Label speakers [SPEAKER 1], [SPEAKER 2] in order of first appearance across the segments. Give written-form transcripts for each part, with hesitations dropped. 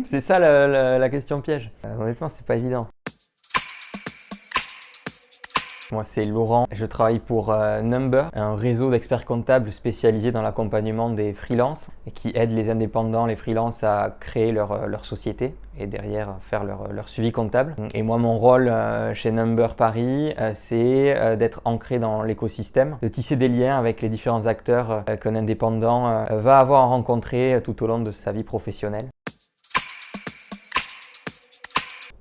[SPEAKER 1] C'est ça la question piège. Honnêtement, c'est pas évident. Moi, c'est Laurent. Je travaille pour Number, un réseau d'experts comptables spécialisés dans l'accompagnement des freelances et qui aide les indépendants, les freelances à créer leur société et derrière faire leur suivi comptable. Et moi, mon rôle chez Number Paris, c'est d'être ancré dans l'écosystème, de tisser des liens avec les différents acteurs qu'un indépendant va avoir à rencontrer tout au long de sa vie professionnelle.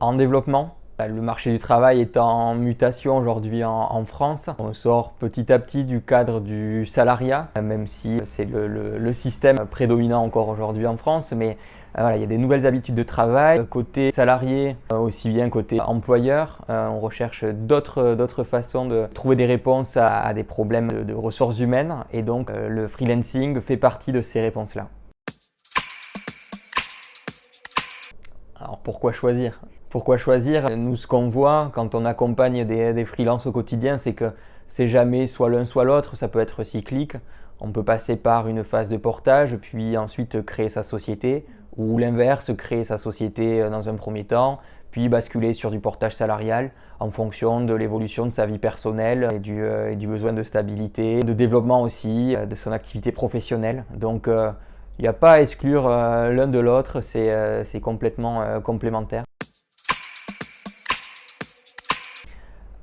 [SPEAKER 1] En développement. Le marché du travail est en mutation aujourd'hui en France. On sort petit à petit du cadre du salariat, même si c'est le système prédominant encore aujourd'hui en France. Mais voilà, il y a des nouvelles habitudes de travail. Côté salarié, aussi bien côté employeur, on recherche d'autres façons de trouver des réponses à des problèmes de ressources humaines. Et donc le freelancing fait partie de ces réponses-là. Alors pourquoi choisir ? Pourquoi choisir ? Nous, ce qu'on voit quand on accompagne des freelances au quotidien, c'est que c'est jamais soit l'un soit l'autre, ça peut être cyclique. On peut passer par une phase de portage, puis ensuite créer sa société, ou l'inverse, créer sa société dans un premier temps, puis basculer sur du portage salarial en fonction de l'évolution de sa vie personnelle et du besoin de stabilité, de développement aussi, de son activité professionnelle. Donc, il n'y a pas à exclure l'un de l'autre, c'est complètement complémentaire.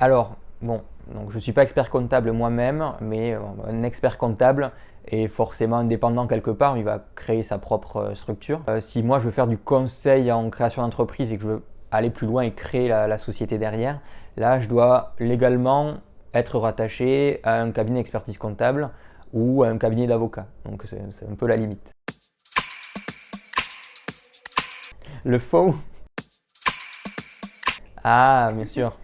[SPEAKER 1] Alors, bon, donc je ne suis pas expert comptable moi-même, mais un expert comptable est forcément indépendant quelque part, il va créer sa propre structure. Si moi je veux faire du conseil en création d'entreprise et que je veux aller plus loin et créer la société derrière, là je dois légalement être rattaché à un cabinet d'expertise comptable ou à un cabinet d'avocats. Donc c'est un peu la limite. Le faux? Ah, bien sûr.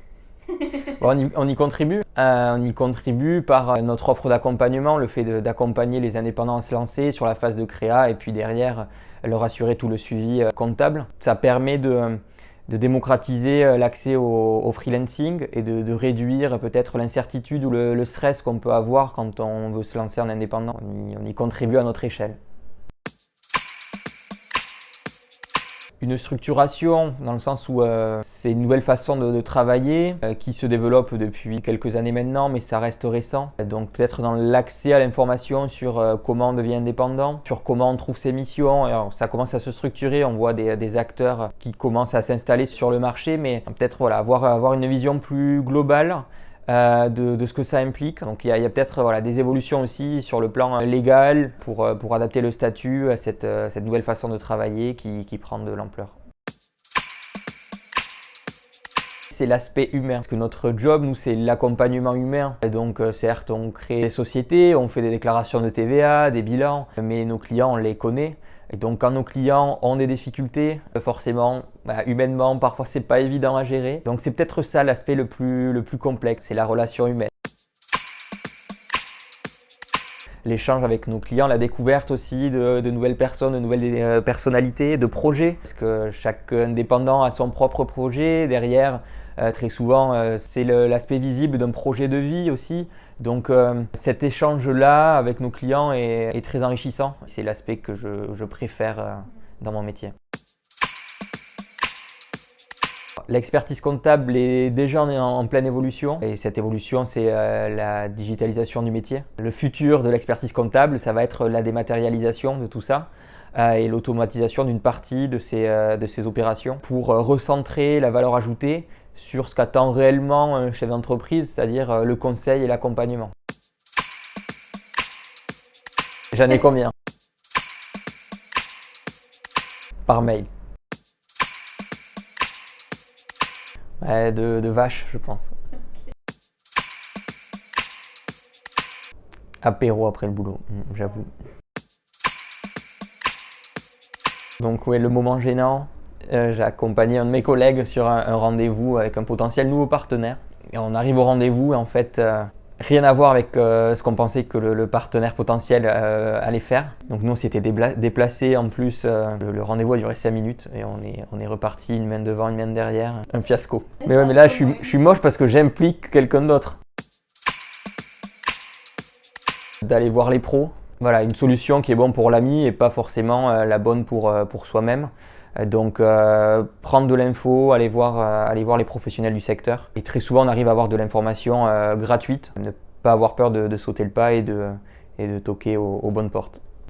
[SPEAKER 1] Bon, on y contribue. On y contribue par notre offre d'accompagnement, le fait d'accompagner les indépendants à se lancer sur la phase de créa et puis derrière leur assurer tout le suivi comptable. Ça permet de démocratiser l'accès au freelancing et de réduire peut-être l'incertitude ou le stress qu'on peut avoir quand on veut se lancer en indépendant. On y contribue à notre échelle. Une structuration dans le sens où c'est une nouvelle façon de travailler qui se développe depuis quelques années maintenant, mais ça reste récent. Donc peut-être dans l'accès à l'information sur comment on devient indépendant, sur comment on trouve ses missions. Alors, ça commence à se structurer, on voit des acteurs qui commencent à s'installer sur le marché, mais peut-être voilà, avoir une vision plus globale de ce que ça implique. Donc il y a peut-être voilà, des évolutions aussi sur le plan légal pour adapter le statut à cette nouvelle façon de travailler qui prend de l'ampleur. C'est l'aspect humain, parce que notre job, nous, c'est l'accompagnement humain. Et donc certes, on crée des sociétés, on fait des déclarations de TVA, des bilans, mais nos clients, on les connaît. Et donc quand nos clients ont des difficultés, forcément, humainement, parfois c'est pas évident à gérer. Donc c'est peut-être ça l'aspect le plus complexe, c'est la relation humaine. L'échange avec nos clients, la découverte aussi de nouvelles personnes, de nouvelles personnalités, de projets. Parce que chaque indépendant a son propre projet. Derrière, très souvent, c'est l'aspect visible d'un projet de vie aussi. Donc cet échange-là avec nos clients est très enrichissant. C'est l'aspect que je préfère dans mon métier. L'expertise comptable est déjà en pleine évolution et cette évolution, c'est la digitalisation du métier. Le futur de l'expertise comptable, ça va être la dématérialisation de tout ça et l'automatisation d'une partie de ces opérations pour recentrer la valeur ajoutée sur ce qu'attend réellement un chef d'entreprise, c'est-à-dire le conseil et l'accompagnement. J'en ai combien? Par mail. De vaches, je pense. Apéro après le boulot, j'avoue. Donc ouais, le moment gênant, j'ai accompagné un de mes collègues sur un rendez-vous avec un potentiel nouveau partenaire. Et on arrive au rendez-vous et en fait, rien à voir avec ce qu'on pensait que le partenaire potentiel allait faire. Donc nous on s'était déplacé en plus, le rendez-vous a duré 5 minutes et on est reparti une main devant, une main derrière. Un fiasco. Mais ouais, mais là je suis moche parce que j'implique quelqu'un d'autre. D'aller voir les pros. Voilà, une solution qui est bonne pour l'ami et pas forcément la bonne pour soi-même. Donc prendre de l'info, aller voir les professionnels du secteur. Et très souvent on arrive à avoir de l'information gratuite, ne pas avoir peur de sauter le pas et de toquer aux bonnes portes.